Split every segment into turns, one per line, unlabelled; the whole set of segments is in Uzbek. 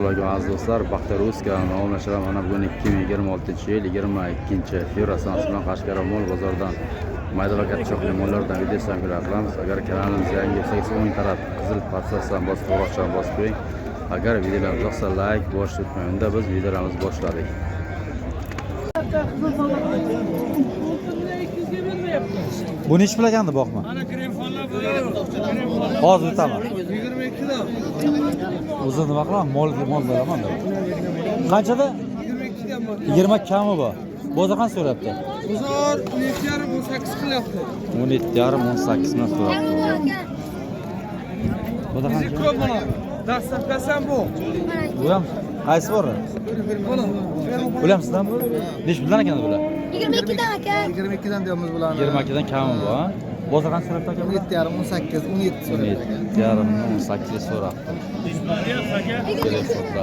Aziz do'stlar, Baxtarovska nomlashlar mana bugun 2026-yil 22-fevral sanasi bilan Qashqadaryo mol bozoridan maydonlar katta cho'qli mollardan video samimiy qilamiz. Agar kanalimizga yangi bo'lsangiz, o'ng taraf qizil podpisan bosib, qo'ng'iroqchani bosib qo'ying. Agar videolarimiz yoqsa like bosish unutmang. Unda biz videolarimizni boshladik.
Bu ne iş bilagandi boqma?
Ana krem fonlar bo'lar.
Hozir o'taman.
22 da.
O'zi nima qilaman? Mol beraman. Qanchada?
22 dan bor.
20 kami bor. Bozor qancha so'rayapti?
Bozor 17,5-18 qilyapti.
17,5-18 ming so'rayapti. Bozor
Bizi
qancha?
ko'p mana. Dastlabkasan bu.
Bu ham qaysi bor?
Buni.
Bular sizdan bu? Necha puldan ekan bular?
22 dan aka.
22 dan diyoruz bularni.
22 dan kami bor, ha? Bozor qancha so'rayapti aka?
17,5 18 17 so'rayapti.
17,5 so'rayapti. Telefonda.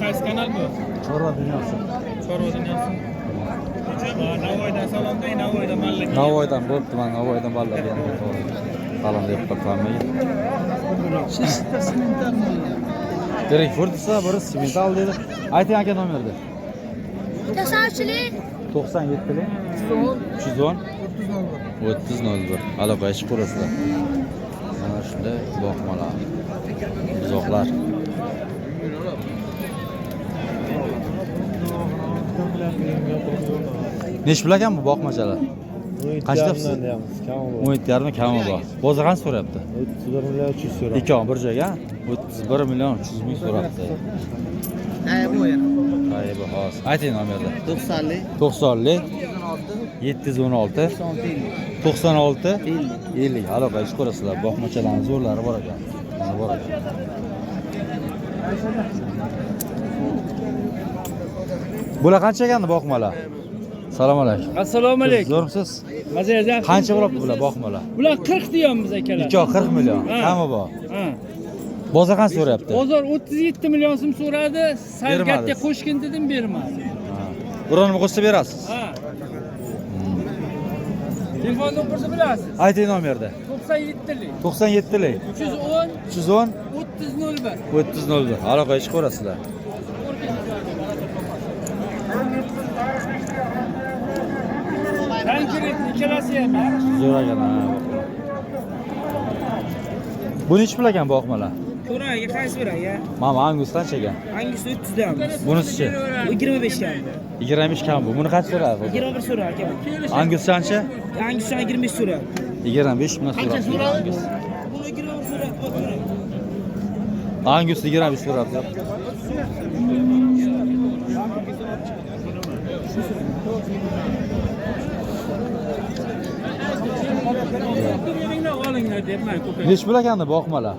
Qaysi kanal bu?
Chorva dunyosi.
Chorva dunyosi. Navoiydan salomda, Navoiydan mallaka.
Navoiydan bo'pti, men Navoiydan ballab salom deb qo'yamay. Kerak bo'lsa, bir sement al dedi. Ayting aka nomerni.
Tasavvurchilik
97 lik 310 3001. Aloqa ish qurasizlar. Mana shunday boqmalar. Buzoqlar. Nesh bilagan bu boqmachalar? Qanchapsiz? 17,5 kami bor. Bozor qancha so'rayapti?
31 million 300 so'rayapti.
Ikkovi bir joyga 31 million 300 ming so'rayapti.
Bu yer.
Hay bu hozir. Ayting nomerni.
90lik
90lik 716 96 50. Aloqa ish ko'rasizlar. Boqmachalarning zo'rlari bor ekan. Mana bor ekan. Bular qancha ekan boqmalar? Assalomu alaykum.
Assalomu alaykum.
Zo'rmisiz?
Mazayda.
Qancha bo'ladi bular boqmalar?
Bular 40 deyapmiz akalar.
240 million. Kami bor.
Ha.
Bozor qancha so'rayapti?
Bozor 37 million so'm so'radi. Salgatga
Bermadi.
qo'shgin dedim, bermadi.
Urinib qo'shsa berasiz.
Ha. Telefon nomerni bilasiz?
Ayting nomerni.
97lik
97lik
310
310
3001.
3001. Aloqa ish ko'rasizlar.
Konkurentni ikkalasi ham.
Zo'r ekan. Bu nechi pul ekan boqmalar?
So'raga qaysi so'raga?
Mana Angusdan chekan.
Hangisi 300 dan?
Bunisi-chi?
25 dan.
25 kam bu. Buni qancha so'radi?
21 so'ra aka.
Angus qancha?
Hangisi 25 so'ra?
25 ming so'radi. Angus.
Buni 21 so'ra.
Angus 25 so'radi.
Olinglar debman ko'payib.
Nechi pul ekanda boqmalar?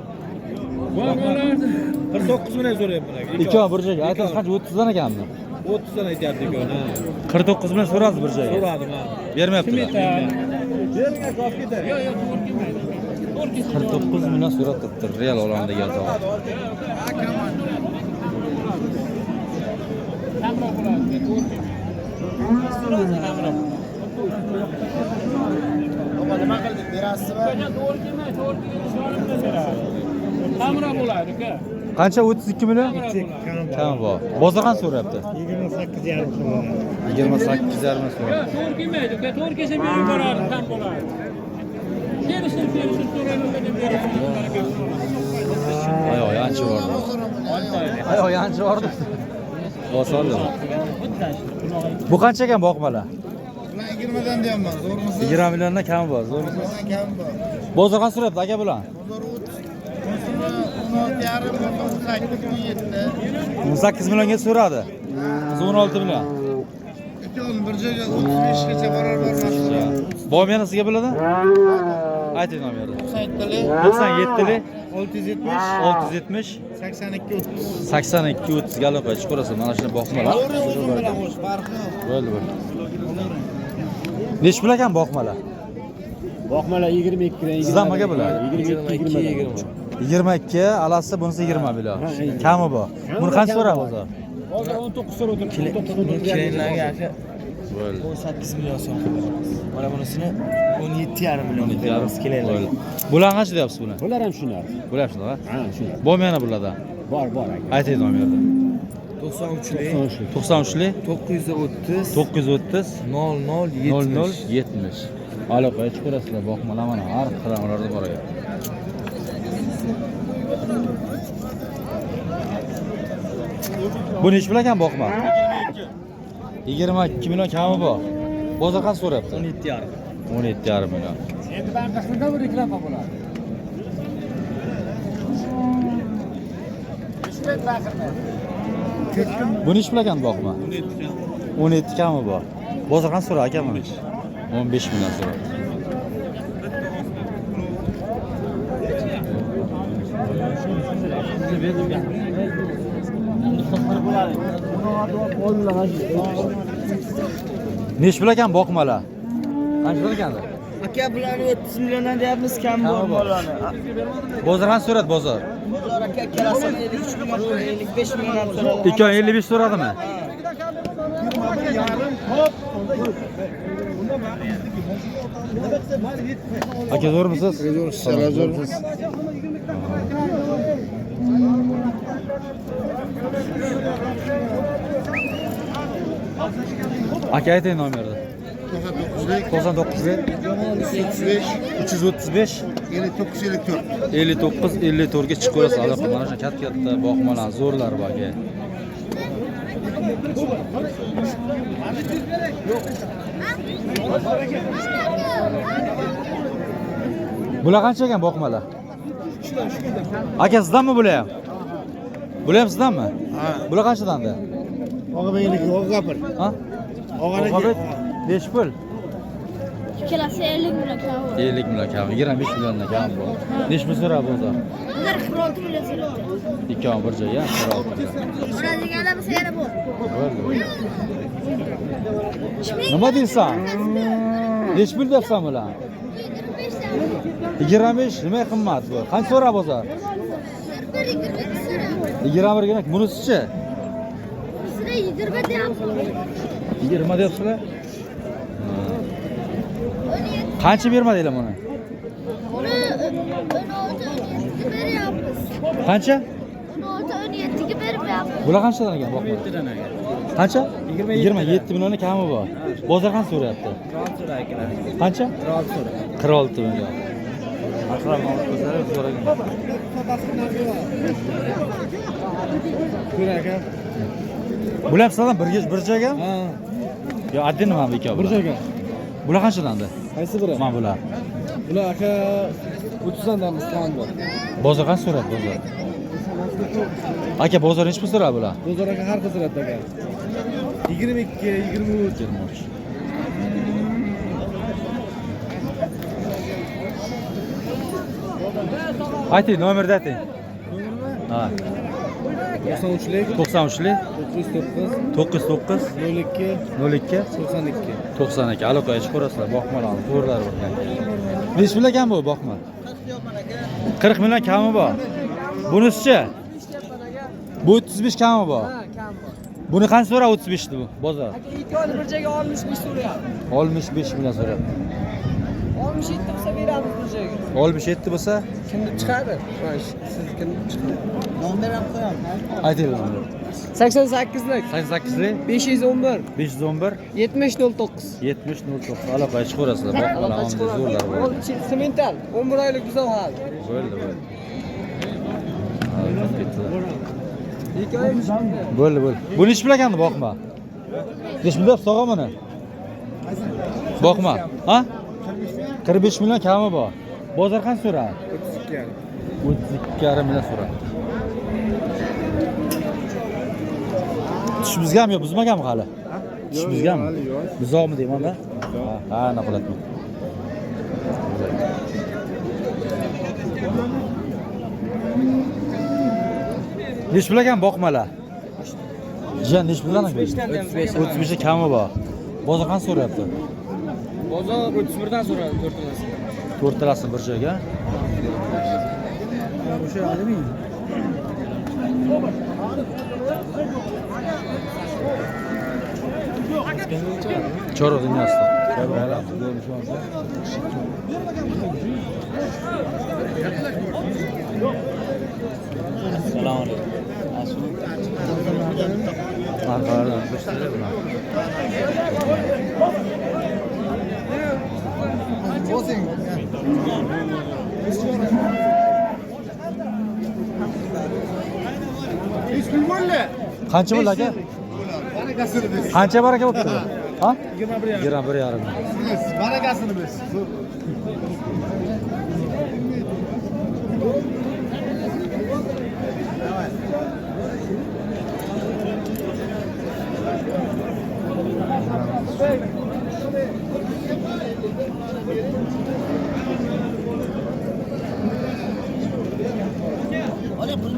Bog'larni
49 million so'rayapman aka.
Ikkovi bir joyga. Aytasiz qancha 30 dan ekanmi?
30 dan aytyapti ikkovini.
49 million so'radi bir joyga.
So'radim ha.
Bermayaptilar.
Bermay qolib ketadi.
yo'q, to'g'ri kelmaydi.
49 million so'rab turibdi. Real olamda keldi.
Kamroq bo'ladi, to'g'ri.
Nima qildik? Berasizmi?
To'g'ri kelmaydi, to'g'ri kelmaydi. Kamroq bo'ladi, uka.
Qancha 32 million? Kam bor. Bozor qancha so'rayapti?
28,5 so'rayapti.
28,5 ming so'rayapti.
To'g'ri kelmaydi, uka. To'g'ri kelsa berib boradi, kam bo'ladi. Berishni so'rayman,
Oyoq yanchi bordi. Oyoq yanchi bordi. Bosadi. Bu qancha ekan boqmalar?
Bular 20 dan deyapman. Zo'rmisiz?
20 milliondan kami bor. Zo'r.
Kam bor.
Bozor qancha so'rayapti aka bular?
Bozor
18 millionga so'radi. 16 million.
Ikkovini bir joyga 35 gacha barar bormoqchi.
Bo'lmayanisiga bo'ladi? Ayting nomerni.
97lik
97lik
670
670
82 30.
82 30 ga aloqa ish ko'rasiz. Mana shuni boqmalar.
O'zim bilan qo'sh farqi yo'q.
Bo'ldi. Nechi pul ekan boqmalar?
Boqmalar 22 dan.
Sizdan nima bular?
22.
22, alasi bunisi 20 million. Kami bor. Buni qancha so'radi bozor?
Hozir 19 so'radim. 19
Kelinlarga aka
Bo'ldi.
18 million so'm beramiz. Mana bunisini 17,5 million beramiz.
Bo'ldi. Bular qancha deyapsiz buni?
Bular ham shular.
Bular shunaqa?
Ha, shular.
Bo'lmaydi bularda.
Bor aka.
Ayting nomerni.
93lik
93lik
930
930
00
0070. Aloqaga chiqarasizlar, boqmalar mana har xillarda bor ekan. Buni ish bilan boqma. 22 million kami bor. Bozor qancha so'rayapti?
17,5.
17,5 million.
Endi barchasida bir reklama bo'ladi.
Buni ish bilan boqma. 17 kami bor. Bozor qancha so'rayapti aka buni? 15 million so'rayapti. Nesh bilan boqmalar? Qancha bilan?
Aka bularni 30 milliondan deyapmiz, kam bo'lmalarni.
Bozor qancha so'radi bozor?
Bozor aka ikkalasini 53 million, 55 million so'radi.
255 so'radimi? Aka zo'rmisiz?
Zo'rmisiz.
Aka ayting nomerni. 99 335 59 54 ga chiqib ko'rasiz. Aloqa mana shu katta boqmalar zo'rlar bor aka. Bular qancha ekan boqmalar? Aka sizdanmi bular ham? Bular ham sizdanmi?
Ha.
Bular qanchadanda?
Og'abeniki, og'apir.
Ha?
Og'aniki.
5 pul.
İkilası 50 milyon kağıt.
50 million kami, 25 milliondan kami bor. Necha pul so'rab bozor?
Bunlar 46 milyon so'rayapti.
Ikkovi bir joyga 46 million.
Buna deganda bu yana bu.
Bo'ldi. Nima deysan? Necha pul deyapsan bular?
25 tane.
25 nima qimmat bu? Qancha so'rab bozor? 21 gina. Bunisichi?
Bizda 20 deyapti.
20 deyapsizlar? Qancha bermadinglar buni?
Buni 16 beryapmiz.
Qancha?
16 17 beryapmiz.
Bular qanchadan ekan boqma?
7 dan aka.
Qancha? 27 million kami bor. Bozor qancha so'rayapti?
16 so'ra akalar.
Qancha?
16 so'ra.
46 million. Aqram olib so'ragan.
Ko'r aka.
Bular sizdan bir joyga?
Ha,
Yo, addinmi ham ikkovi?
bir joyga.
Bular qanchadanda?
Qaysi biri?
Mana bular.
Bular aka 30 dan Islom bor.
Bozor qancha so'radi bozor? Aka bozor necha pul so'radi bular?
Bozor aka har xil so'radi aka. 22, 23.
Ayting, nomerni ayting. Ha.
93lik
93lik
909
99
02
02
92.
92. Aloqaga chiqib ko'rasizlar, boqmalarni zo'rlar bor. Necha pul ekan bu boqma? 40 million kami bor. Bunisichi? Bu 35 kami bor. Buni qancha so'ra 35 bu bozor?
Ikkoni bir joyga 65 so'rayapti.
65 million so'rayapti.
67 bo'lsa beramiz bir joyga.
67 bo'lsa,
Kimni chiqadi? Siz kimni chiqadi? Nomer ham qo'yamiz.
aytinglar nomerni.
88lik
88lik
511
511
7009.
7009. Aloqaga chiqib ko'rasizlar, boqmalarni zo'rlar bor.
Semental 11 oylik buzoq hal.
Bo'ldi.
Ikki oy
Bo'ldi. Buni ish bilan ekan boqma. Necha pul deb sog'a buni? Boqma. Ha? 45 million kami bor. Bozor qancha so'radi? 32,5 million so'radi. Tush bizgami yo buzmaganmi hali? Tush bizgami? Buzoqmi deyman-da? Ha, ana qilatman. Necha pul ekan boqmalar? Jan necha puldan ekan? 35 ta kami bor. Bozor qancha so'rayapti?
Bozor 31 dan so'radi, 4 tanasi.
4 talasini bir joyga.
O'sha adami.
Chorva dunyosida.
Salom alaykum.
Arqalardan ko'rsatadi bular. Qancha bo'l aka? Qancha baraka bo'pti? Ha? 21,5.
Barakasini biz.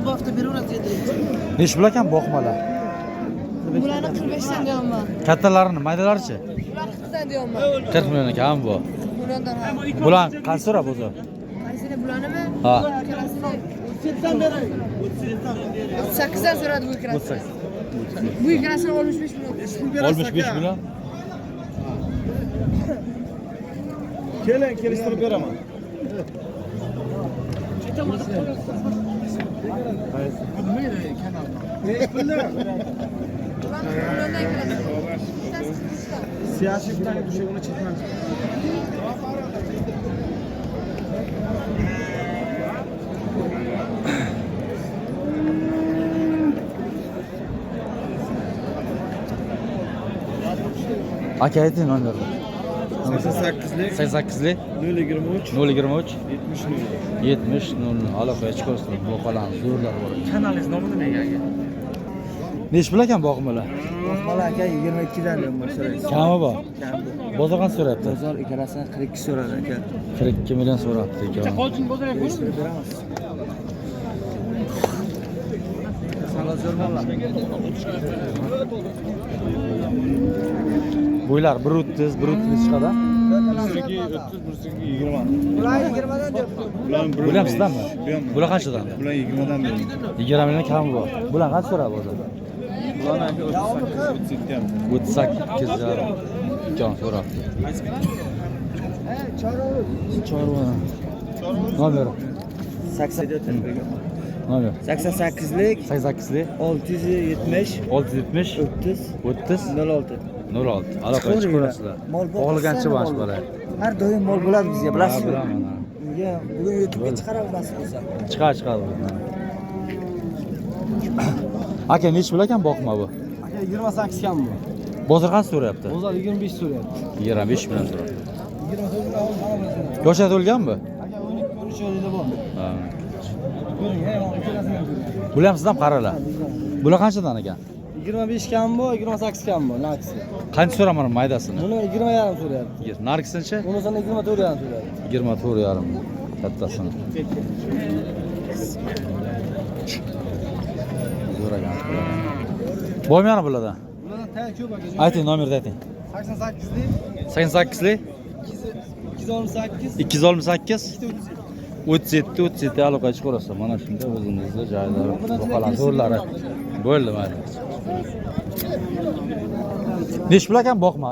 Bu hafta beraverasiz.
Nechi pul ekan boqmalar?
Bularni 45 dan deyapman.
Kattalarini, maydalarichi?
Bular 40 dan deyapman.
40 million ekan bu.
Bulardan ham.
Bular qancha so'rab o'zi?
Qaysini bularnimi?
Ha.
8 dan so'radi bu ikkalasi. Bu ikkalasini 65 million.
65 million.
Keling, kelishtirib beraman. Siyasi bir tane düşe onu çekmem.
Aka ayting nomer.
88'lik
88'lik
023
023
70
70 aloqaga chiqasiz. Bu qalan zo'rlar bor.
Kanalingiz nomi nima aka?
Nechi pul ekan boqmalar?
Boqmalar aka 22 dan deyapman so'raysiz.
Kami bor.
Kam bu.
Bozor qancha so'rayapti?
Bozor ikkalasini 42 so'radi aka.
42 million so'rabdi ekan.
Qolchin bozor yapalım.
Kelishtirib beramiz. Sana zo'r bo'ladi.
Bo'ylar 130, 130 chiqadi.
102 30 102 20.
Bular 20 dan deyapti.
Bular ham sizdanmi? Bular qanchadan?
Bular 20 dan bering.
20 million kami bor. Bular qancha so'rab o'zi?
Bularni aka 38 ham.
38 yarim. Jon so'rabdi. Chorva. Nomer.
80
Nomer.
88lik
88lik
670
670
30
30
06.
06. Aloqaga chiqasizlar. O'g'ilgancha bosh bola.
Har doim mol bo'ladi bizga, bilasizmi?
Bilaman.
Unga bugun YouTube'ga chiqaramiz nasib bo'lsa.
Chiqadi. Aka nechi pul ekan boqma bu?
Aka 28 kam bu.
Bozor qancha so'rayapti?
Bozor 25 so'rayapti.
25 million so'rayapti.
24 dan olamiz.
Yoshlar to'lganmi?
Aka 13 oyda bor.
Ha.
Ko'ring, ikkalasini ham ko'ring.
Bular ham sizdan qaralar. Bular qanchadan ekan?
25 kam bu, 28 kam bu, naksi.
Qancha so'raman maydasini?
Buni 20 yarim so'rayapti.
Nargisinchi?
Bunisini 24 yarim so'rayapti.
24 yarim kattasini. Zo'r ekan. Bo'lmayani bulardan.
Bulardan tayyor ko'p aka.
Ayting, nomerni ayting.
88lik
88lik
218
268 37 37 aloqaga chiqarasiz. Mana shunda o'zingizga joylari qo'qalan zo'rlari. Bo'ldi mayli. Nechi pul ekan boqma?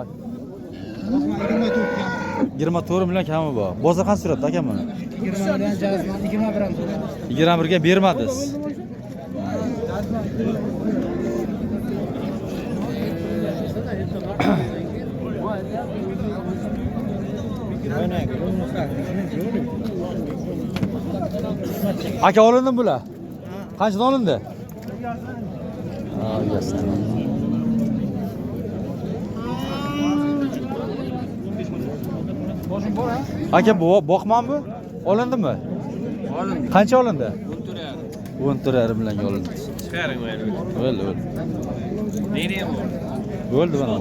24 million kami bor. Bozor qancha so'rabdi aka buni?
20 dan jazman 21 ham so'rayapti.
21 ga bermadingiz. Aka olindimi bular? Qanchadan olindi? Ha, yasni. Aka bu boqman bu? Olindimi? Olindi. Qancha olindi? 14,5 bilan olindi.
Chiqaring mayli.
Bo'ldi.
Neni ham bor?
Bo'ldi mana.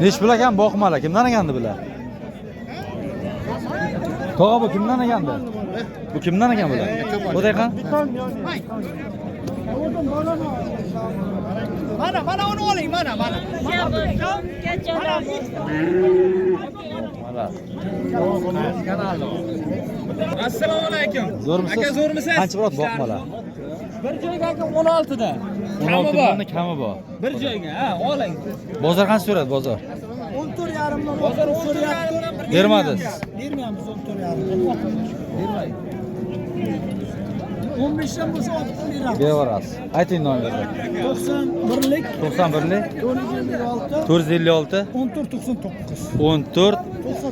Nechi pul ekan boqmalar? Kimdan egandi bular? Tog'a bu kimdan egandi? Bu kimdan ekan bular? Bu daqiqa?
Mana onu olayım mana. Assalomu alaykum.
Zo'rmisiz?
Aka zo'rmisiz?
Qancha bo'ladi boqmalar?
Bir joyga aka 16 da.
16 millionning kami bor.
Bir joyga, ha, oling.
Bozor qancha so'radi bozor?
14,5
Bozor 14,5
Bermadingiz.
Bermayapmiz 14,5. 15 dan bo'lsa otib beramiz.
Berasiz. Ayting nomingizni.
91lik
91lik
456
456
1499.
14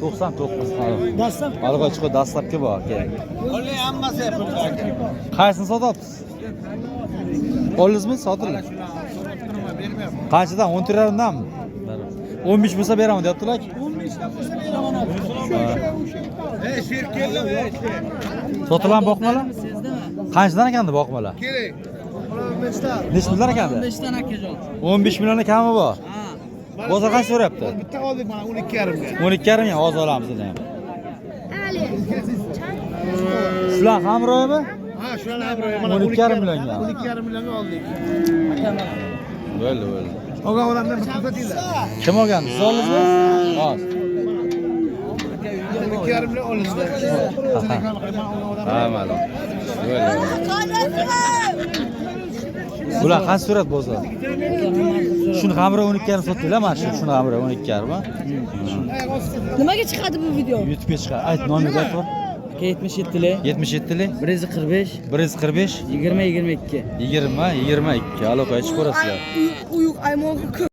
99.
Dastlab
Alg'a chiqib dastlabki bor kerak.
Olayım hammasi yapılacak.
Qaysini sotyapsiz? Oldingizmi? Sotildi. Qanchadan? 14 danmi? 15 bo'lsa beraman deyaptilar.
15 dan bo'lsa beraman.
Şirketli
Sotilan boqmalar? Qanchadan ekandi boqmalar?
Kerak.
Necha pullar ekandi?
15 dan akajon.
15 millionning kami bor. Bozor qancha so'rayapti?
Bitta oldik mana 12,5 ga.
12,5 ming oz olamiz endi. Shular hamroymi?
Ha, shularni ham ro'y. Mana
12,5 millionga.
12,5 millionga oldik.
Bo'ldi.
Olgan odamlar bir ko'rsatinglar.
Kim olgan? Siz oldingizmi? Hozir.
12,5 million olishdi.
Ha, ma'lum. Bo'ldi. Bular qancha so'radi bozor? Shuni hamroy 12,5 sotdinglar, mana shuni hamroy 12,5 mi?
Nimaga chiqadi bu video?
YouTube'ga chiqadi. Ayt, nomingizni ayt.
77lik
77lik
145
145
20 22.
20 22. Aloqa ichib ko'rasizlar.
Uyuq aymoqi